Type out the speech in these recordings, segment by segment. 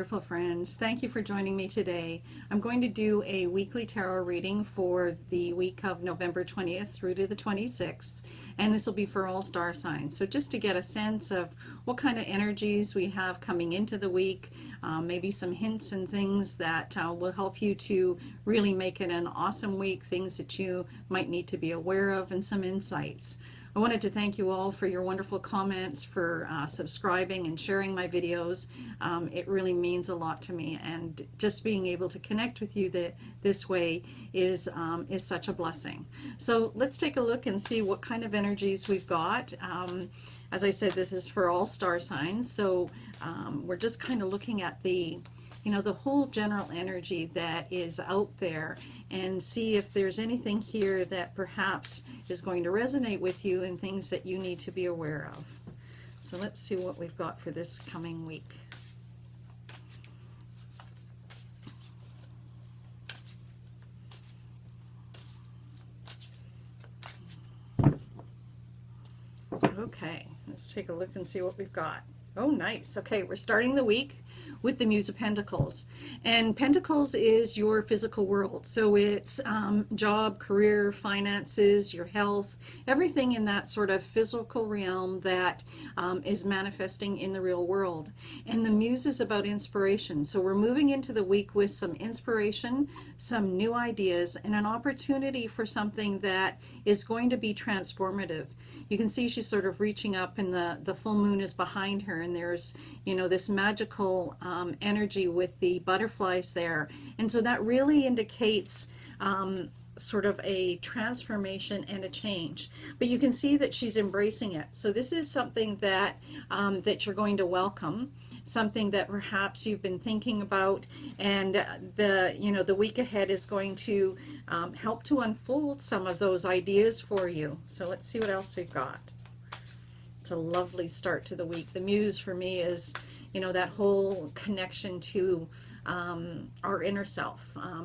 wonderful friends. Thank you for joining me today. I'm going to do a weekly tarot reading for the week of November 20th through to the 26th, and this will be for all star signs. So just to get a sense of what kind of energies we have coming into the week, maybe some hints and things that will help you to really make it an awesome week, things that you might need to be aware of, and some insights. I wanted to thank you all for your wonderful comments, for subscribing and sharing my videos. It really means a lot to me, and just being able to connect with you this way is such a blessing. So let's take a look and see what kind of energies we've got. As I said, this is for all star signs, so we're just kind of looking at the whole general energy that is out there, and see if there's anything here that perhaps is going to resonate with you and things that you need to be aware of. So let's see what we've got for this coming week. Okay, let's take a look and see what we've got. Oh, nice. Okay, we're starting the week with the Muse of Pentacles. And Pentacles is your physical world. So it's job, career, finances, your health, everything in that sort of physical realm that is manifesting in the real world. And the Muse is about inspiration. So we're moving into the week with some inspiration, some new ideas, and an opportunity for something that is going to be transformative. You can see she's sort of reaching up, and the full moon is behind her, and there's, this magical energy with the butterflies there. And so that really indicates sort of a transformation and a change. But you can see that she's embracing it. So this is something that that you're going to welcome, something that perhaps you've been thinking about, and the week ahead is going to help to unfold some of those ideas for you. So let's see what else we've got. It's a lovely start to the week. The Muse for me is, that whole connection to our inner self,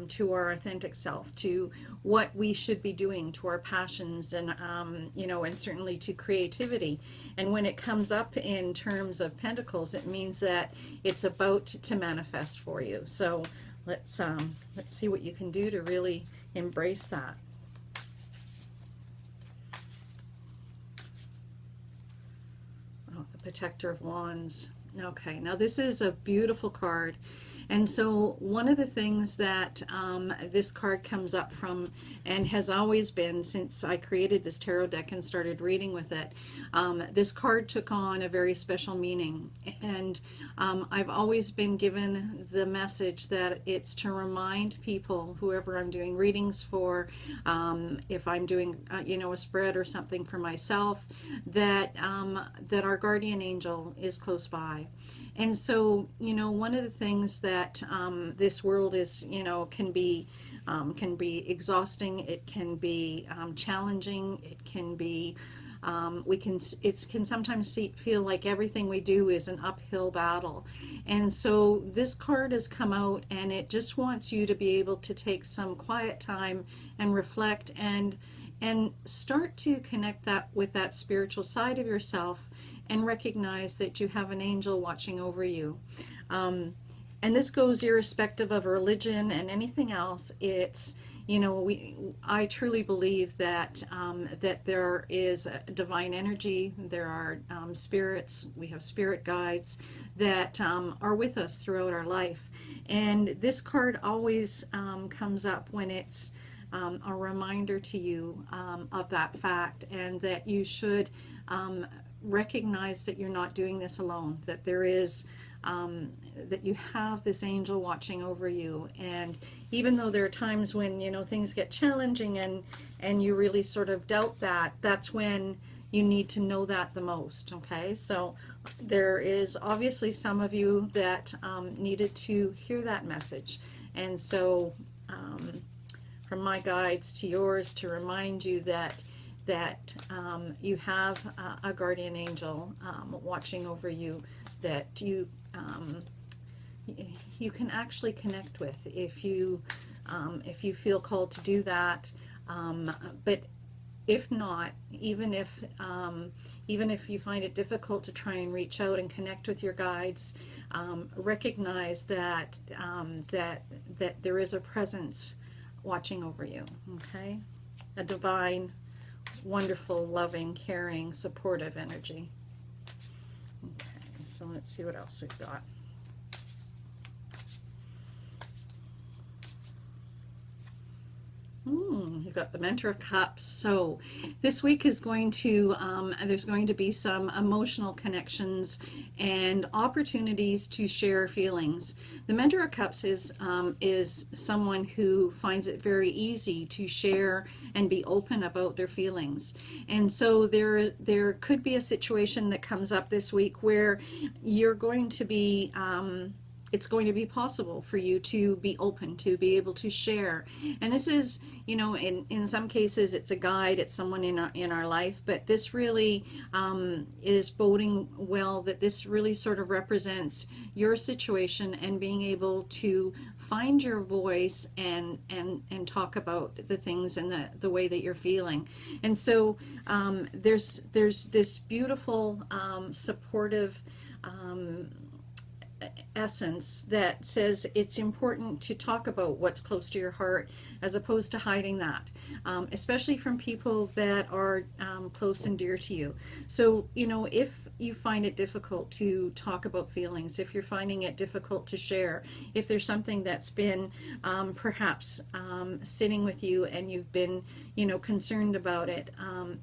to our authentic self, to what we should be doing, to our passions, and and certainly to creativity. And when it comes up in terms of Pentacles, it means that it's about to manifest for you. So let's see what you can do to really embrace that. Oh, the Protector of Wands. Okay, now this is a beautiful card. And so one of the things that this card comes up from, and has always been since I created this tarot deck and started reading with it, this card took on a very special meaning. And I've always been given the message that it's to remind people, whoever I'm doing readings for, if I'm doing a spread or something for myself, that that our guardian angel is close by. And so, one of the things that this world is, can be exhausting. It can be challenging. It can be, it can sometimes feel like everything we do is an uphill battle. And so this card has come out, and it just wants you to be able to take some quiet time and reflect and start to connect that with that spiritual side of yourself, and recognize that you have an angel watching over you. And this goes irrespective of religion and anything else. It's, I truly believe that that there is a divine energy. There are spirits. We have spirit guides that are with us throughout our life. And this card always comes up when it's a reminder to you of that fact, and that you should recognize that you're not doing this alone, that there is that you have this angel watching over you. And even though there are times when things get challenging and you really sort of doubt that, that's when you need to know that the most. Okay, so there is obviously some of you that needed to hear that message, and so from my guides to yours, to remind you that you have a guardian angel watching over you, that you can actually connect with if you feel called to do that. But if not, even if you find it difficult to try and reach out and connect with your guides, recognize that that there is a presence watching over you, okay? A divine, wonderful, loving, caring, supportive energy. Okay, so let's see what else we've got. You've got the Mentor of Cups. So this week is going to, there's going to be some emotional connections and opportunities to share feelings. The Mentor of Cups is someone who finds it very easy to share and be open about their feelings. And so there could be a situation that comes up this week where you're going to be, it's going to be possible for you to be open, to be able to share. And this is, you know, in some cases it's a guide, it's someone in our life, but this really is boding well, that this really sort of represents your situation and being able to find your voice and talk about the things and the way that you're feeling. And so there's this beautiful supportive essence that says it's important to talk about what's close to your heart as opposed to hiding that, especially from people that are close and dear to you. So, you know, if you find it difficult to talk about feelings, if you're finding it difficult to share, if there's something that's been perhaps sitting with you and you've been, you know, concerned about it,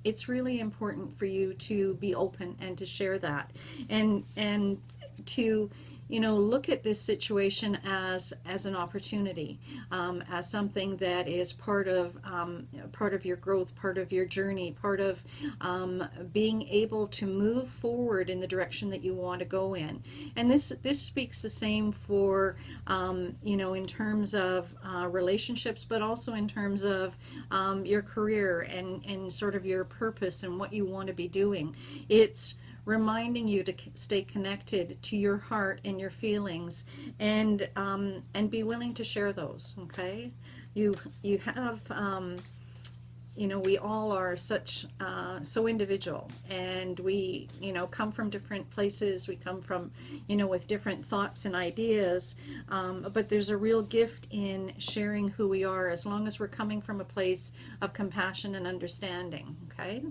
it's really important for you to be open and to share that, and to, you know, look at this situation as an opportunity, as something that is part of your growth, part of your journey, part of being able to move forward in the direction that you want to go in. And this speaks the same for you know, in terms of relationships, but also in terms of your career and sort of your purpose and what you want to be doing. It's reminding you to stay connected to your heart and your feelings, and be willing to share those. Okay, you have, you know, we all are such so individual, and we, you know, come from different places. We come from, you know, with different thoughts and ideas, but there's a real gift in sharing who we are, as long as we're coming from a place of compassion and understanding. Okay.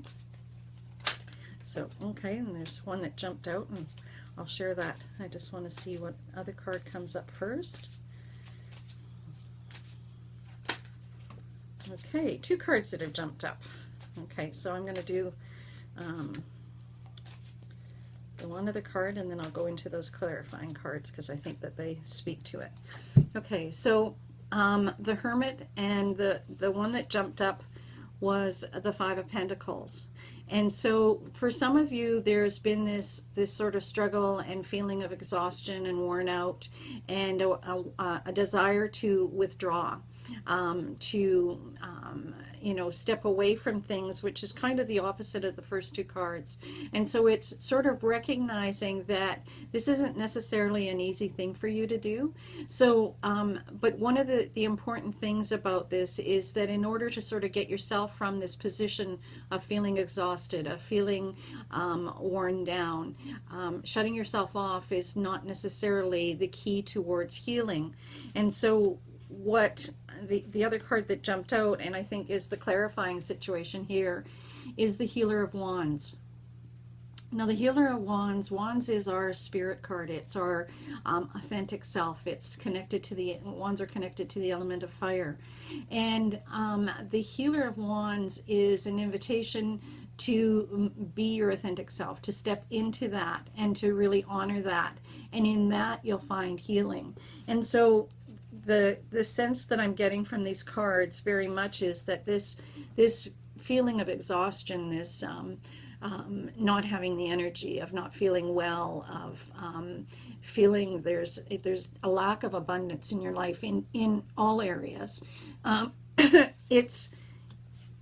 So, okay, and there's one that jumped out, and I'll share that. I just want to see what other card comes up first. Okay, two cards that have jumped up. Okay, so I'm going to do the one other card, and then I'll go into those clarifying cards because I think that they speak to it. Okay, so the Hermit, and the one that jumped up was the Five of Pentacles. And so for some of you, there's been this sort of struggle and feeling of exhaustion and worn out, and a desire to withdraw, you know, step away from things, which is kind of the opposite of the first two cards. And so it's sort of recognizing that this isn't necessarily an easy thing for you to do. So, but one of the important things about this is that in order to sort of get yourself from this position of feeling exhausted, of feeling worn down, shutting yourself off is not necessarily the key towards healing. And so what the other card that jumped out, and I think is the clarifying situation here, is the Healer of Wands. Now, the Healer of Wands, Wands is our spirit card. It's our authentic self. It's connected to the, Wands are connected to the element of fire. And the Healer of Wands is an invitation to be your authentic self, to step into that and to really honor that. And in that, you'll find healing. And so the sense that I'm getting from these cards very much is that this feeling of exhaustion, this not having the energy, of not feeling well, of feeling there's a lack of abundance in your life in all areas. It's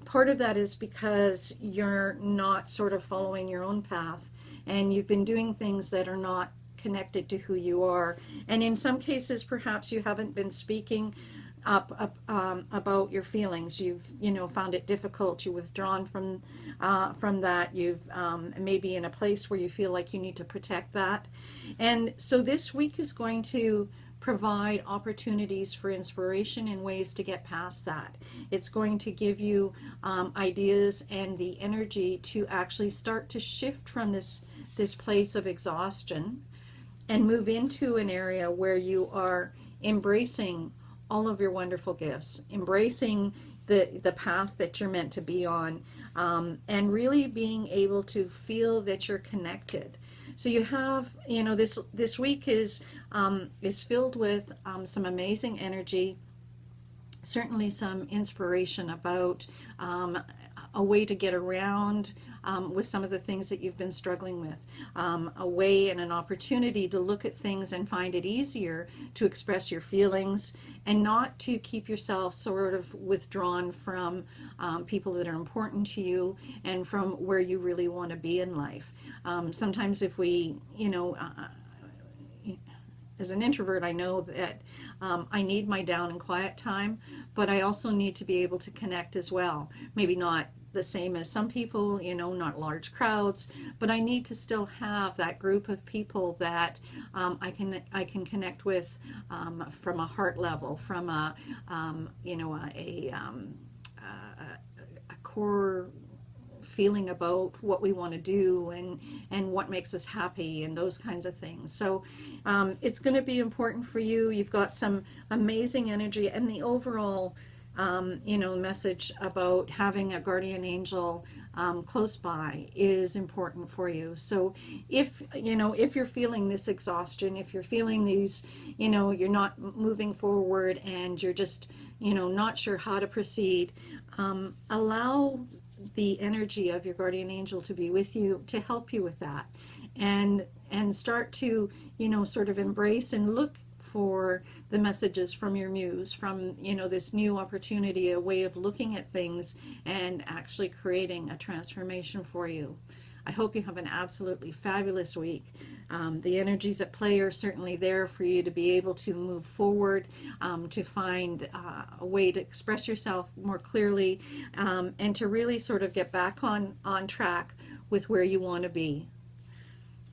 part of that is because you're not sort of following your own path, and you've been doing things that are not connected to who you are. And in some cases, perhaps you haven't been speaking about your feelings. You've, found it difficult. You've withdrawn from that. You've maybe in a place where you feel like you need to protect that. And so this week is going to provide opportunities for inspiration and ways to get past that. It's going to give you ideas and the energy to actually start to shift from this place of exhaustion and move into an area where you are embracing all of your wonderful gifts, embracing the path that you're meant to be on, and really being able to feel that you're connected. So you have, this week is filled with some amazing energy, certainly some inspiration about a way to get around with some of the things that you've been struggling with, a way and an opportunity to look at things and find it easier to express your feelings and not to keep yourself sort of withdrawn from people that are important to you and from where you really want to be in life. Sometimes if we, as an introvert, I know that I need my down and quiet time, but I also need to be able to connect as well. Maybe not the same as some people, not large crowds, but I need to still have that group of people that I can connect with from a heart level, from a core feeling about what we want to do and what makes us happy and those kinds of things. So it's going to be important for you. You've got some amazing energy, and the overall message about having a guardian angel close by is important for you. So if you're feeling this exhaustion, if you're feeling these, you're not moving forward and you're just, not sure how to proceed, allow the energy of your guardian angel to be with you to help you with that, and start to, sort of embrace and look for the messages from your muse, from this new opportunity, a way of looking at things and actually creating a transformation for you. I hope you have an absolutely fabulous week. The energies at play are certainly there for you to be able to move forward, to find a way to express yourself more clearly, and to really sort of get back on track with where you want to be.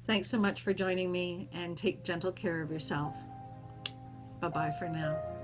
Thanks so much for joining me, and take gentle care of yourself. Bye-bye for now.